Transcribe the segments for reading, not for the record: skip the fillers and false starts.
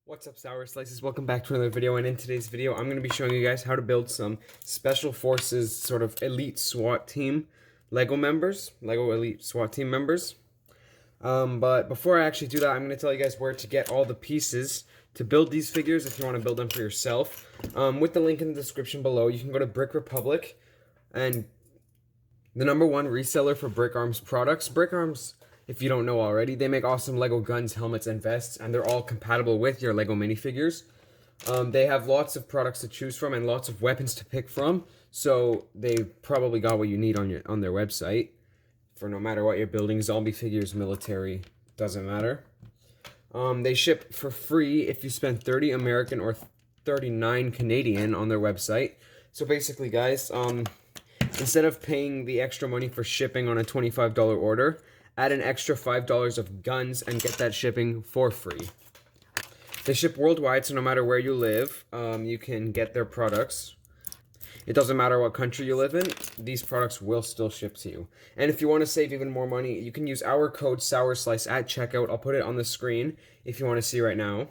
What's up, Sour Slices? Welcome back to another video, and in today's video I'm going to be showing you guys how to build some Special Forces sort of elite SWAT team Lego elite SWAT team members. But before I actually do that, I'm going to tell you guys where to get all the pieces to build these figures if you want to build them for yourself. With the link in the description below, you can go to Brick Republic, and the #1 reseller for Brick Arms products. Brick Arms, if you don't know already, they make awesome Lego guns, helmets, and vests, and they're all compatible with your Lego minifigures. They have lots of products to choose from and lots of weapons to pick from, so they probably got what you need on their website for no matter what you're building. Zombie figures, military, doesn't matter. They ship for free if you spend 30 American or 39 Canadian on their website. So basically, guys, instead of paying the extra money for shipping on a $25 order, add an extra $5 of guns and get that shipping for free. They ship worldwide, so no matter where you live, you can get their products. It doesn't matter what country you live in, these products will still ship to you. And if you want to save even more money, you can use our code SOURSLICE at checkout. I'll put it on the screen if you want to see right now.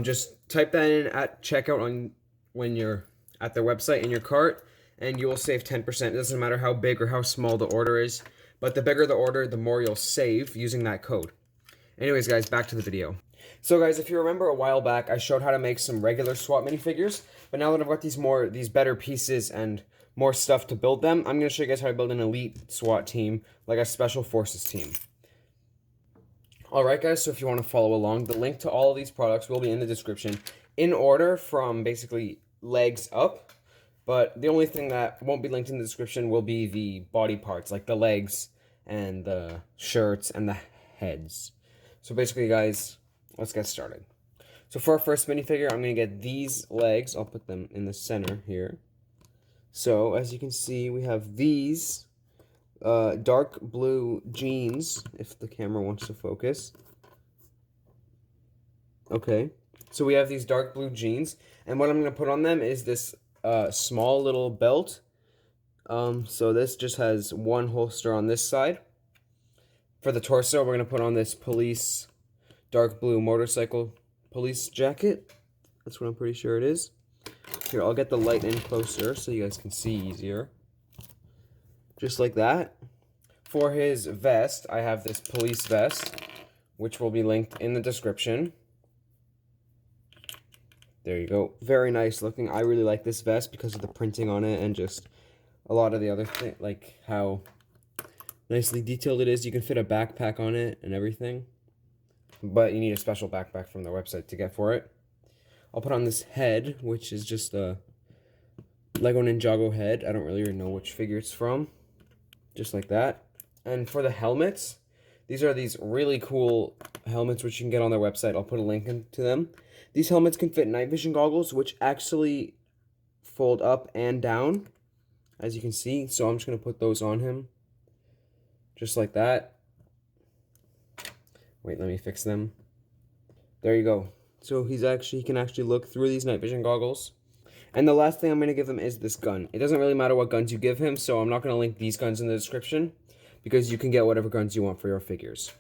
Just type that in at checkout when you're at their website in your cart, and you will save 10%. It doesn't matter how big or how small the order is, but the bigger the order, the more you'll save using that code. Anyways, guys, back to the video. So, guys, if you remember a while back, I showed how to make some regular SWAT minifigures, but now that I've got these better pieces and more stuff to build them, I'm going to show you guys how to build an elite SWAT team, like a Special Forces team. Alright, guys, so if you want to follow along, the link to all of these products will be in the description, in order from basically legs up. But the only thing that won't be linked in the description will be the body parts, like the legs and the shirts and the heads. So basically, guys, let's get started. So for our first minifigure, I'm going to get these legs. I'll put them in the center here. So as you can see, we have these dark blue jeans, if the camera wants to focus. Okay, so we have these dark blue jeans, and what I'm going to put on them is this small little belt. So this just has one holster on this side. For the torso, we're going to put on this police dark blue motorcycle police jacket. That's what I'm pretty sure it is. Here, I'll get the light in closer so you guys can see easier. Just like that. For his vest, I have this police vest, which will be linked in the description. There you go. Very nice looking. I really like this vest because of the printing on it and just a lot of the other things, like how nicely detailed it is. You can fit a backpack on it and everything, but you need a special backpack from their website to get for it. I'll put on this head, which is just a Lego Ninjago head. I don't really know which figure it's from. Just like that. And for the helmets, these are these really cool helmets which you can get on their website. I'll put a link to them. These helmets can fit night vision goggles, which actually fold up and down, as you can see. So I'm just going to put those on him. Just like that. Wait, let me fix them. There you go. So he can actually look through these night vision goggles. And the last thing I'm going to give him is this gun. It doesn't really matter what guns you give him, so I'm not going to link these guns in the description, because you can get whatever guns you want for your figures.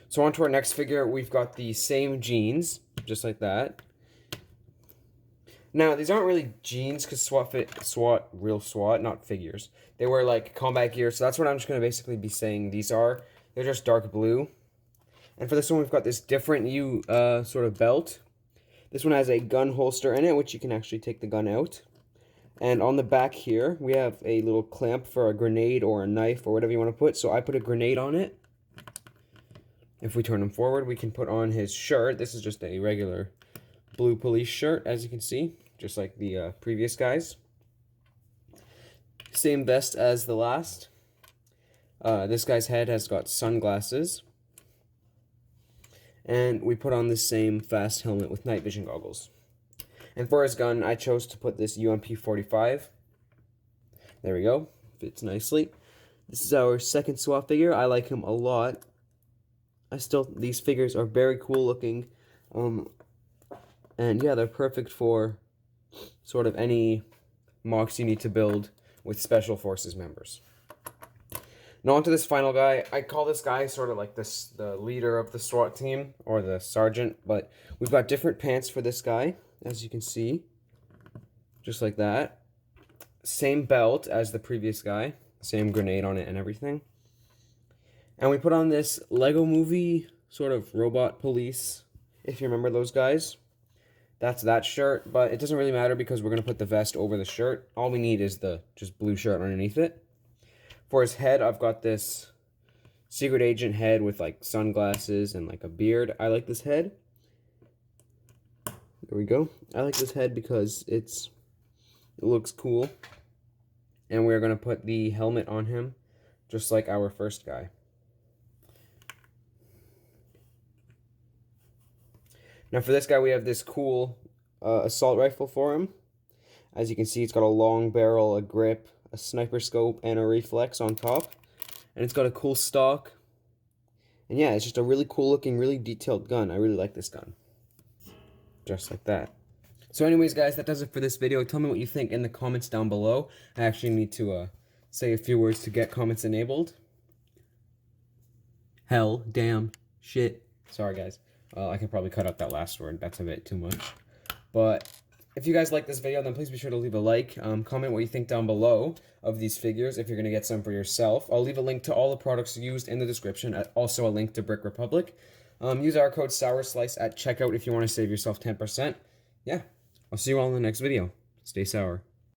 So on to our next figure, we've got the same jeans, just like that. Now, these aren't really jeans, because real SWAT, not figures. They wear, like, combat gear, so that's what I'm just going to basically be saying these are. They're just dark blue. And for this one, we've got this different sort of belt. This one has a gun holster in it, which you can actually take the gun out. And on the back here, we have a little clamp for a grenade or a knife or whatever you want to put. So I put a grenade on it. If we turn him forward, we can put on his shirt. This is just a regular blue police shirt, as you can see, just like the previous guys. Same vest as the last. This guy's head has got sunglasses. And we put on the same fast helmet with night vision goggles. And for his gun, I chose to put this UMP-45. There we go. Fits nicely. This is our second SWAT figure. I like him a lot. These figures are very cool looking. And yeah, they're perfect for sort of any mocks you need to build with Special Forces members. Now on to this final guy. I call this guy sort of like this, the leader of the SWAT team, or the sergeant, but we've got different pants for this guy, as you can see. Just like that. Same belt as the previous guy. Same grenade on it and everything. And we put on this Lego Movie sort of robot police, if you remember those guys. That's that shirt, but it doesn't really matter because we're going to put the vest over the shirt. All we need is the just blue shirt underneath it. For his head, I've got this secret agent head with like sunglasses and like a beard. I like this head. There we go. I like this head because it looks cool. And we're going to put the helmet on him, just like our first guy. Now for this guy, we have this cool assault rifle for him. As you can see, it's got a long barrel, a grip, a sniper scope, and a reflex on top. And it's got a cool stock. And yeah, it's just a really cool looking, really detailed gun. I really like this gun. Just like that. So anyways, guys, that does it for this video. Tell me what you think in the comments down below. I actually need to say a few words to get comments enabled. Hell, damn, shit. Sorry, guys. I could probably cut out that last word. That's a bit too much. But if you guys like this video, then please be sure to leave a like. Comment what you think down below of these figures if you're going to get some for yourself. I'll leave a link to all the products used in the description. Also a link to Brick Republic. Use our code SOURSLICE at checkout if you want to save yourself 10%. Yeah, I'll see you all in the next video. Stay sour.